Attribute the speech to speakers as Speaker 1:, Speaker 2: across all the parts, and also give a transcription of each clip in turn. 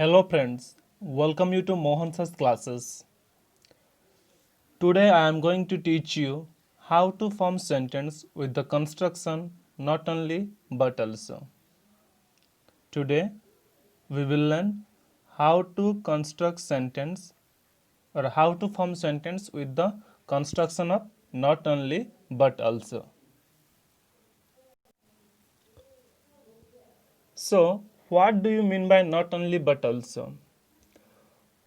Speaker 1: Hello friends, welcome you to Mohan's classes. Today I am going to teach you how to form sentence with the construction not only but also. Today we will learn how to construct sentence or how to form sentence with the construction of not only but also. So what do you mean by not only but also?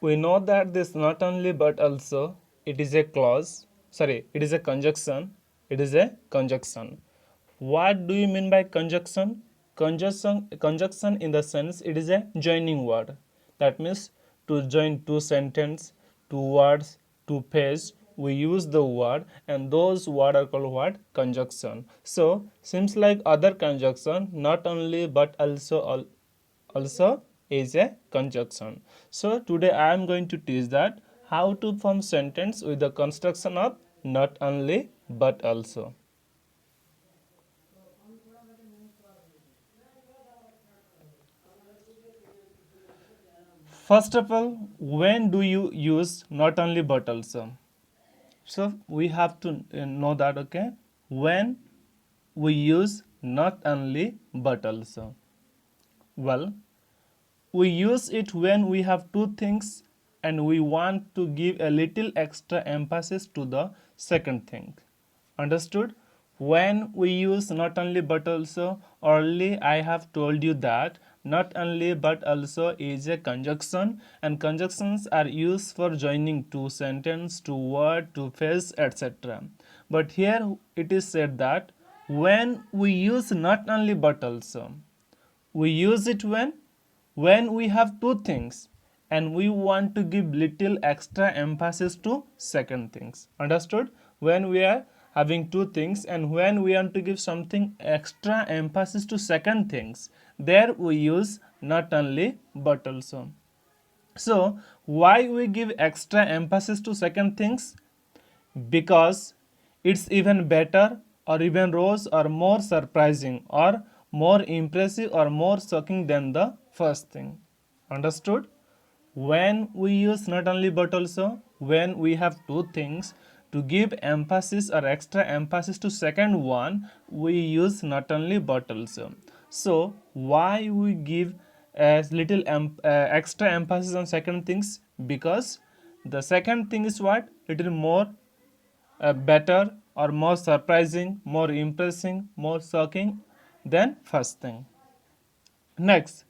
Speaker 1: We know that this not only but also it is a clause, sorry, it is a conjunction. It is a conjunction. What do you mean by conjunction? Conjunction in the sense it is a joining word. That means to join two sentence, two words, two phrase, we use the word and those words are called what? Conjunction. So seems like other conjunction not only but also is a conjunction. So today I am going to teach that how to form sentence with the construction of not only but also. First of all, when do you use not only but also? So we have to know that, okay, when we use not only but also. Well, we use it when we have two things and we want to give a little extra emphasis to the second thing. Understood? When we use not only but also, early I have told you that not only but also is a conjunction and conjunctions are used for joining two sentence, two word, two phrase, etc. But here it is said that when we use not only but also, we use it when we have two things and we want to give little extra emphasis to second things. Understood? When we are having two things and when we want to give something extra emphasis to second things, there we use not only but also. So why we give extra emphasis to second things? Because it's even better or even rose or more surprising or more impressive or more shocking than the first thing. Understood? When we use not only but also, when we have two things to give emphasis or extra emphasis to second one, we use not only but also. So why we give a little extra emphasis on second things? Because the second thing is what? Little more better or more surprising, more impressing, more shocking than first thing. Next,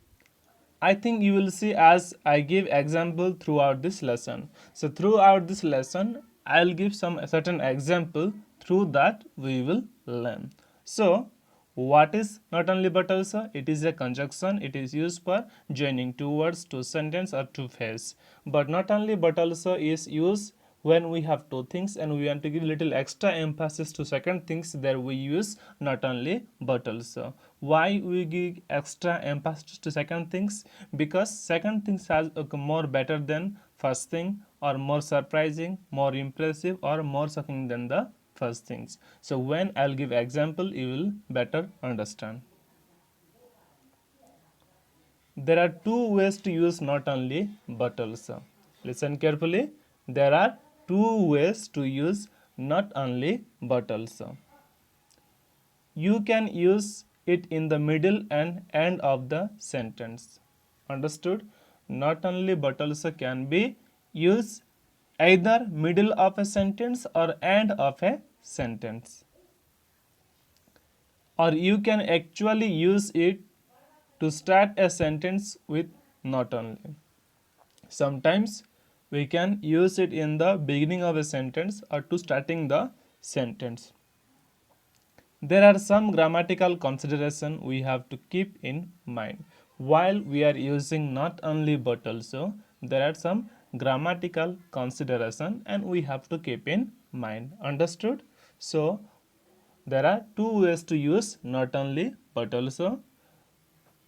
Speaker 1: I think you will see as I give example throughout this lesson. So throughout this lesson, I'll give some certain example through that we will learn. So what is not only but also? It is a conjunction. It is used for joining two words, two sentence or two phrase. But not only but also is used when we have two things and we want to give little extra emphasis to second things, there we use not only but also. Why we give extra emphasis to second things? Because second things has more better than first thing or more surprising, more impressive or more shocking than the first things. So when I'll give example, you will better understand. There are two ways to use not only but also. Listen carefully. There are two ways to use not only but also. You can use it in the middle and end of the sentence. Understood? Not only but also can be used either middle of a sentence or end of a sentence. Or you can actually use it to start a sentence with not only. Sometimes we can use it in the beginning of a sentence or to starting the sentence. There are some grammatical consideration we have to keep in mind. While we are using not only but also, there are some grammatical consideration and we have to keep in mind. Understood? So there are two ways to use not only but also.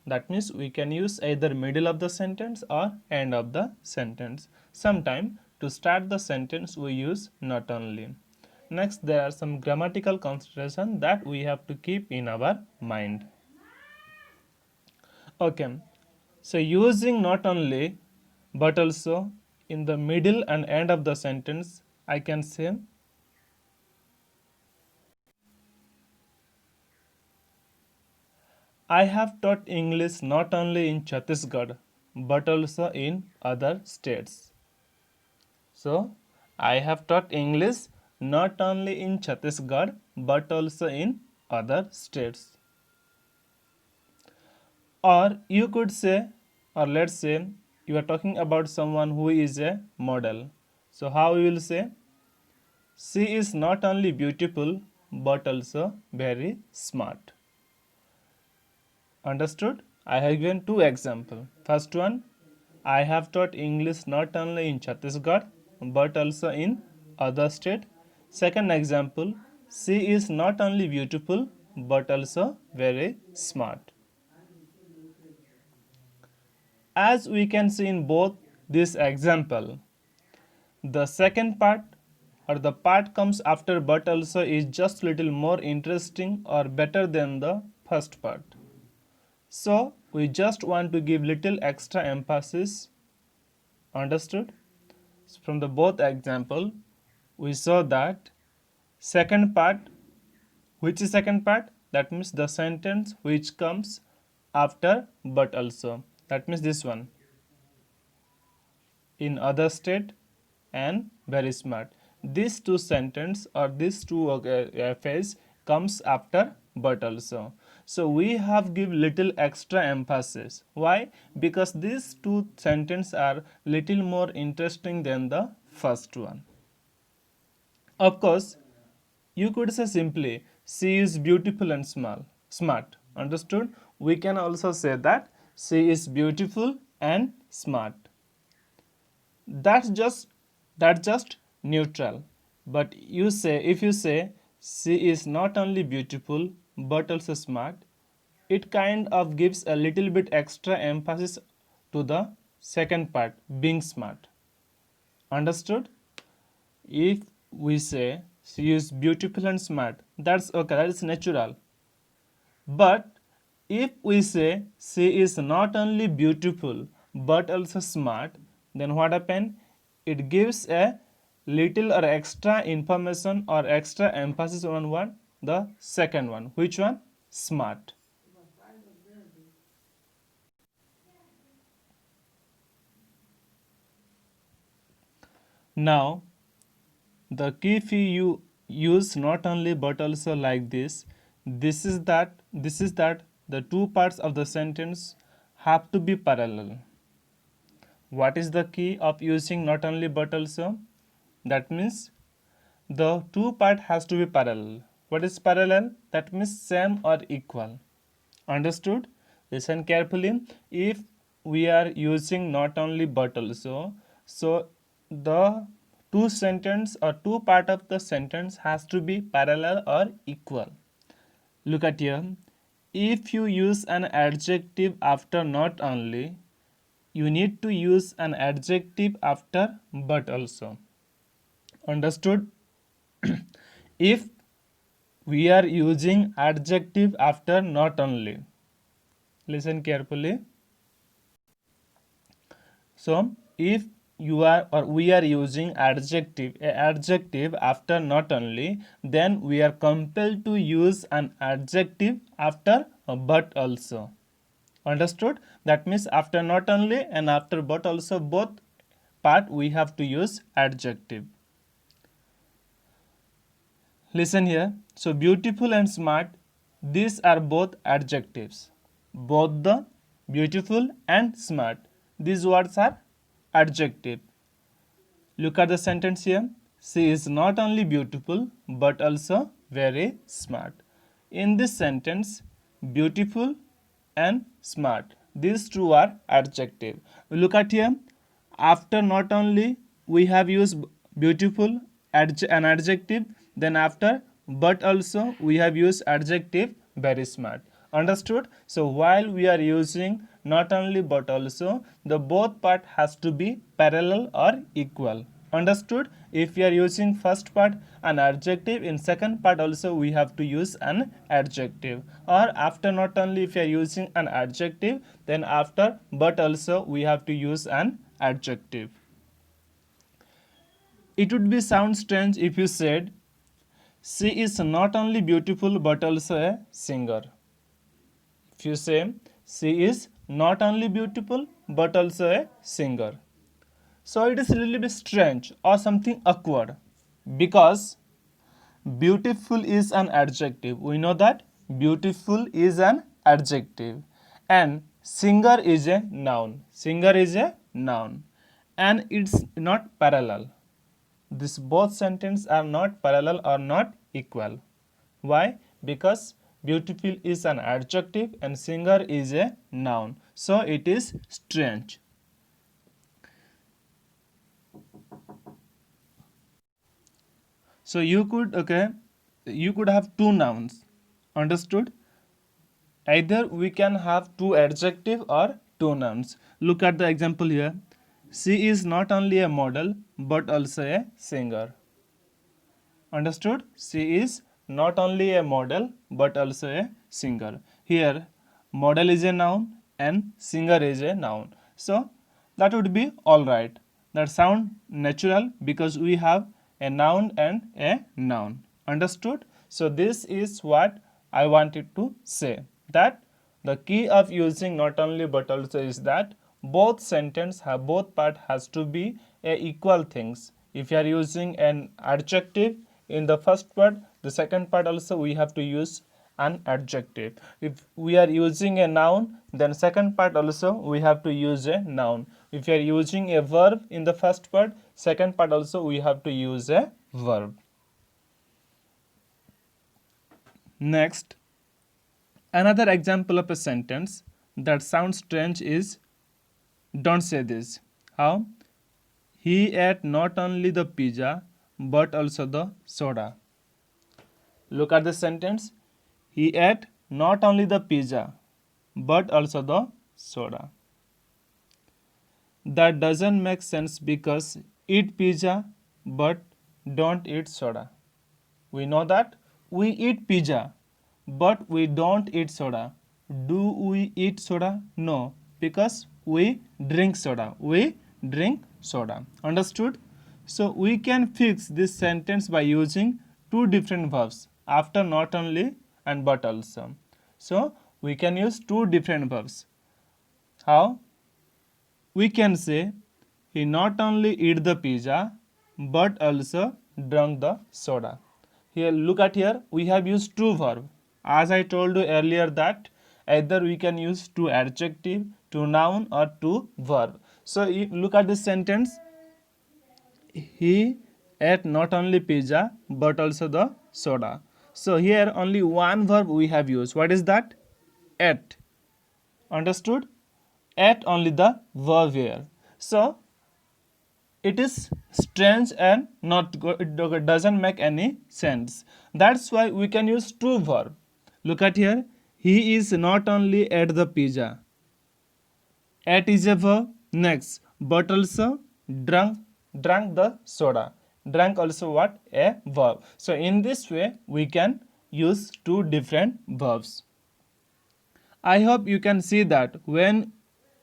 Speaker 1: That means we can use either middle of the sentence or end of the sentence. Sometime to start the sentence we use not only. Next, there are some grammatical consideration that we have to keep in our mind. Okay, So using not only but also in the middle and end of the sentence, I can say I have taught English not only in Chhattisgarh but also in other states. So I have taught English not only in Chhattisgarh but also in other states. Or you could say, or let's say, you are talking about someone who is a model. So how you will say? She is not only beautiful but also very smart. Understood? I have given two examples. First one, I have taught English not only in Chhattisgarh but also in other state. Second example, she is not only beautiful but also very smart. As we can see in both this example, the second part or the part comes after but also is just little more interesting or better than the first part. So we just want to give little extra emphasis. Understood? From the both example, we saw that second part, which is second part? That means the sentence which comes after but also. That means this one. In other state and very smart. These two sentence or these two phase comes after but also. So we have give little extra emphasis. Why? Because these two sentence are little more interesting than the first one. Of course, you could say simply she is beautiful and smart. Understood? We can also say that she is beautiful and smart. That's just neutral. But you say, if you say she is not only beautiful but also smart, it kind of gives a little bit extra emphasis to the second part, being smart. Understood? If we say she is beautiful and smart, that's okay, that is natural. But if we say she is not only beautiful but also smart, then what happens? It gives a little or extra information or extra emphasis on what? The second one. Which one? Smart. Now, the key if you use not only but also like this, this is that the two parts of the sentence have to be parallel. What is the key of using not only but also? That means the two part has to be parallel. What is parallel? That means same or equal. Understood? Listen carefully. If we are using not only but also, so the two sentence or two part of the sentence has to be parallel or equal. Look at here. If you use an adjective after not only, you need to use an adjective after but also. Understood? If we are using adjective after not only, listen carefully. So if you are or we are using adjective after not only, then we are compelled to use an adjective after but also. Understood? That means after not only and after but also, both part we have to use adjective. Listen here. So beautiful and smart, these are both adjectives. Both the beautiful and smart, these words are adjective. Look at the sentence here. She is not only beautiful but also very smart. In this sentence, beautiful and smart, these two are adjective. Look at here. After not only we have used beautiful an adjective, then after but also we have used adjective very smart. Understood? So while we are using not only but also, the both part has to be parallel or equal. Understood? If we are using first part an adjective, in second part also we have to use an adjective. Or after, not only if we are using an adjective, then after but also we have to use an adjective. It would be sound strange if you said she is not only beautiful but also a singer. If you say she is not only beautiful but also a singer, so it is a little bit strange or something awkward, because beautiful is an adjective. We know that beautiful is an adjective and singer is a noun. Singer is a noun and it's not parallel. These both sentences are not parallel or not equal. Why? Because beautiful is an adjective and singer is a noun. So it is strange. So you could have two nouns. Understood? Either we can have two adjective or two nouns. Look at the example here. She is not only a model but also a singer. Understood? She is not only a model but also a singer. Here model is a noun and singer is a noun. So that would be alright. That sound natural because we have a noun and a noun. Understood? So this is what I wanted to say, that the key of using not only but also is that both sentence have, both part has to be a equal things. If you are using an adjective in the first part, the second part also we have to use an adjective. If we are using a noun, then second part also we have to use a noun. If you are using a verb in the first part, second part also we have to use a verb. Next, another example of a sentence that sounds strange is don't say this. How? He ate not only the pizza but also the soda. Look at the sentence. He ate not only the pizza but also the soda. That doesn't make sense because eat pizza but don't eat soda. We know that we eat pizza but we don't eat soda. Do we eat soda? No, because we drink soda. We drink soda. Understood? So we can fix this sentence by using two different verbs, after not only and but also. So we can use two different verbs. How? We can say he not only eat the pizza but also drank the soda. Here, look at here, we have used two verb. As I told you earlier that either we can use two adjective, two noun or two verb. So look at this sentence. He ate not only pizza but also the soda. So here only one verb we have used. What is that? Ate. Understood? Ate only the verb here. So it is strange and not good. It doesn't make any sense. That's why we can use two verb. Look at here. He is not only ate the pizza. Ate is a verb. Next, but also drank the soda. Drank also what? A verb. So in this way we can use two different verbs. I hope you can see that when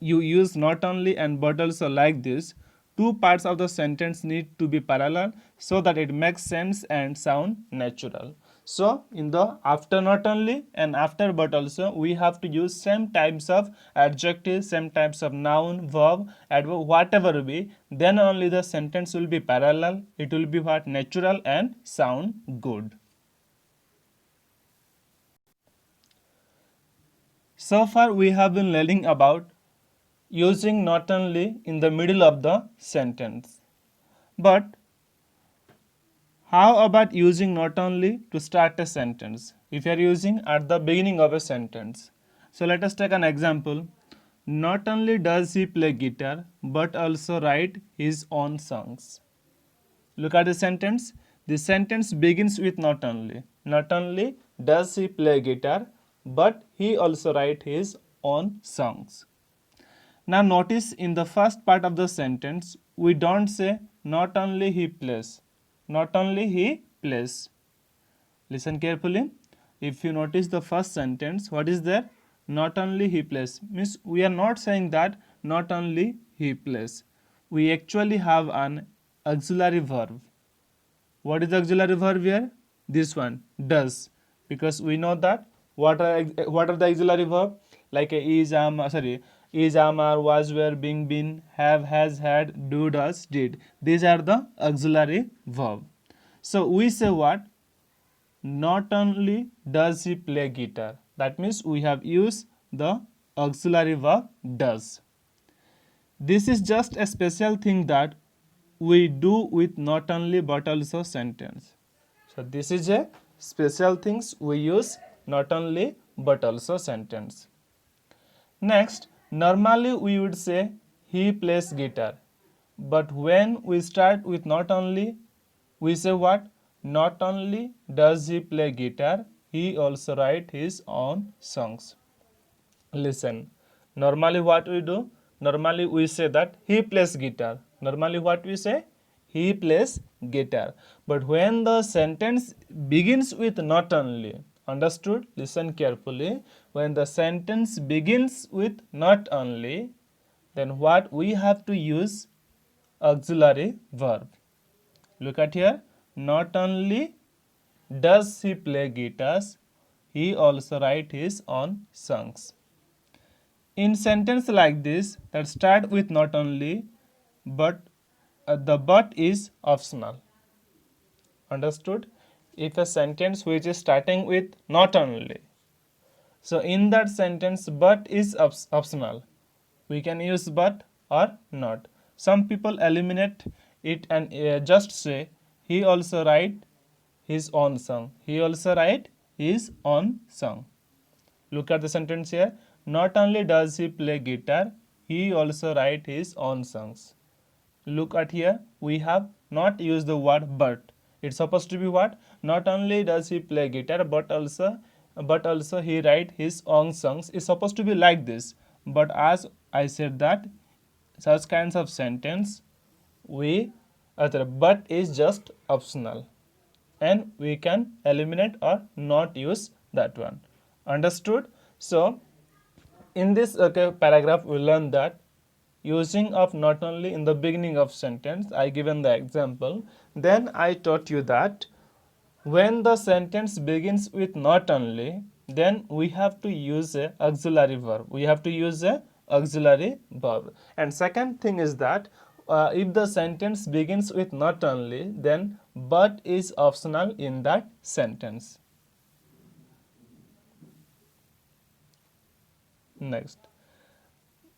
Speaker 1: you use not only and but also like this, two parts of the sentence need to be parallel so that it makes sense and sound natural. So in the after not only and after but also we have to use same types of adjectives, same types of noun, verb, adverb, whatever be, then only the sentence will be parallel, it will be what? Natural and sound good. So far we have been learning about using not only in the middle of the sentence. But how about using not only to start a sentence? If you are using at the beginning of a sentence. So let us take an example. Not only does he play guitar but also write his own songs. Look at the sentence. The sentence begins with not only. Not only does he play guitar but he also write his own songs. Now notice in the first part of the sentence we don't say not only he plays. Not only he plays. Listen carefully. If you notice the first sentence, what is there? Not only he plays. Means we are not saying that not only he plays. We actually have an auxiliary verb. What is the auxiliary verb here? This one, does. Because we know that what are the auxiliary verb? Like is, is, are, was, were, being, been, have, has, had, do, does, did. These are the auxiliary verb. So we say what? Not only does he play guitar. That means we have used the auxiliary verb does. This is just a special thing that we do with not only but also sentence. So this is a special things we use not only but also sentence. Next, normally we would say he plays guitar. But when we start with not only, we say what? Not only does he play guitar, he also write his own songs. Listen, normally what we do? Normally we say that he plays guitar. Normally what we say? He plays guitar. But when the sentence begins with not only, understood? Listen carefully. When the sentence begins with not only, then what we have to use? Auxiliary verb. Look at here. Not only does he play guitars, he also write his own songs. In sentence like this that start with not only but, the but is optional. Understood? If a sentence which is starting with not only, so in that sentence but is optional. We can use but or not. Some people eliminate it and just say he also write his own song. He also write his own song. Look at the sentence here. Not only does he play guitar, he also write his own songs. Look at here. We have not used the word but. It's supposed to be what? Not only does he play guitar, but also he write his own songs. It's supposed to be like this. But as I said that such kinds of sentence but is just optional and we can eliminate or not use that one. Understood? So in this paragraph we learn that using of not only in the beginning of sentence, I given the example. Then I taught you that when the sentence begins with not only, then we have to use a auxiliary verb. We have to use a auxiliary verb. And second thing is that if the sentence begins with not only, then but is optional in that sentence. Next,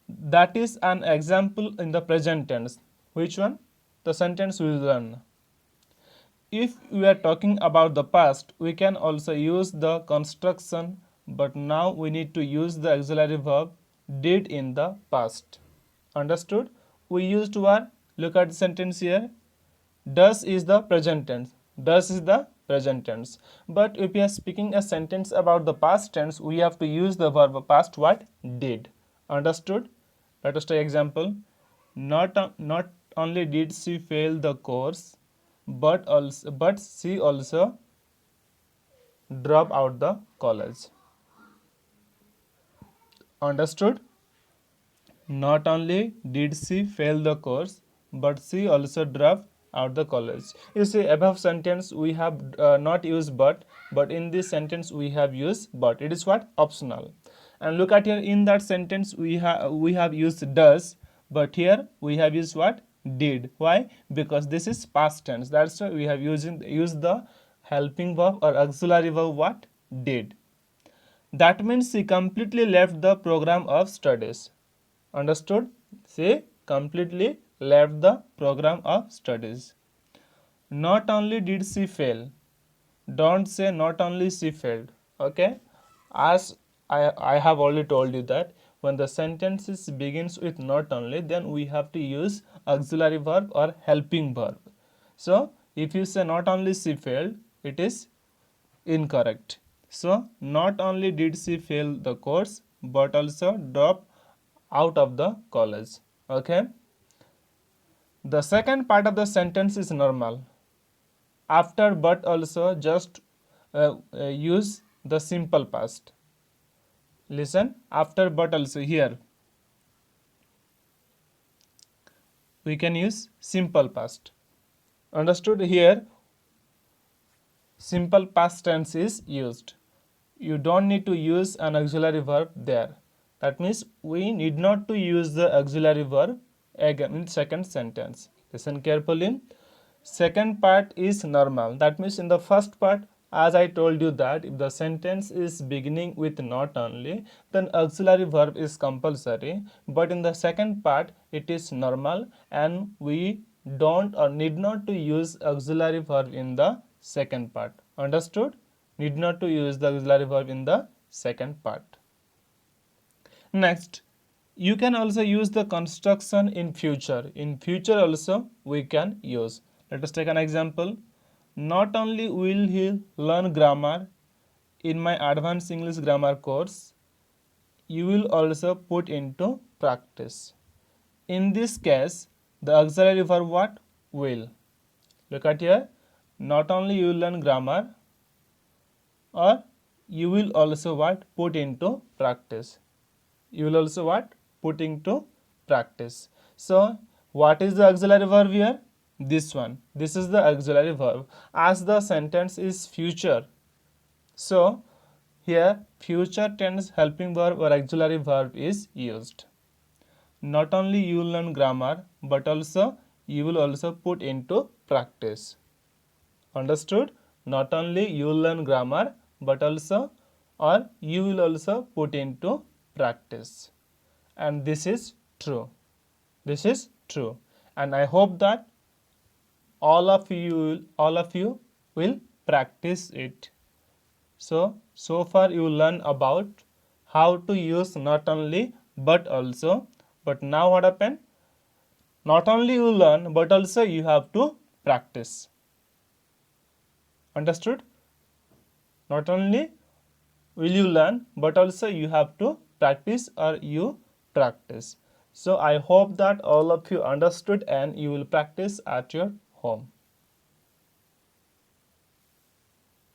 Speaker 1: that is an example in the present tense. Which one? The sentence we will learn. If we are talking about the past, we can also use the construction, but now we need to use the auxiliary verb did in the past. Understood? We used what? Look at the sentence here. Does is the present tense. Does is the present tense. But if we are speaking a sentence about the past tense, we have to use the verb past what? Did. Understood? Let us take example. Not only did she fail the course, but she also dropped out the college. Understood? Not only did she fail the course, but she also dropped out the college. You see, above sentence we have not used but in this sentence we have used but. It is what? Optional. And look at here, in that sentence we have used does, but here we have used what? Did. Why? Because this is past tense. That's why we have used the helping verb or auxiliary verb what? Did. That means she completely left the program of studies. Understood? She completely left the program of studies. Not only did she fail, don't say not only she failed. Okay? As I have already told you that when the sentences begins with not only, then we have to use auxiliary verb or helping verb. So if you say not only she failed, it is incorrect. So not only did she fail the course, but also dropped out of the college. Okay? The second part of the sentence is normal. After but also just use the simple past. Listen, after but also here we can use simple past. Understood? Here simple past tense is used. You don't need to use an auxiliary verb there. That means we need not to use the auxiliary verb again in second sentence. Listen carefully. Second part is normal. That means in the first part, as I told you that if the sentence is beginning with not only, then auxiliary verb is compulsory. But in the second part, it is normal and we don't or need not to use auxiliary verb in the second part. Understood? Need not to use the auxiliary verb in the second part. Next, you can also use the construction in future. In future also we can use. Let us take an example. Not only will he learn grammar in my advanced English grammar course, you will also put into practice. In this case, the auxiliary verb what? Will. Look at here. Not only you will learn grammar, or you will also what? Put into practice. You will also what? Put into practice. So, what is the auxiliary verb here? This one. This is the auxiliary verb. As the sentence is future, so here future tense helping verb or auxiliary verb is used. Not only you will learn grammar, but also you will also put into practice. Understood? Not only you will learn grammar, but also or you will also put into practice. And this is true. This is true. And I hope that all of you will practice it. So far you learn about how to use not only but also. But now what happened? Not only you learn, but also you have to practice. Understood? Not only will you learn, but also you have to practice or you practice. So I hope that all of you understood and you will practice at your home.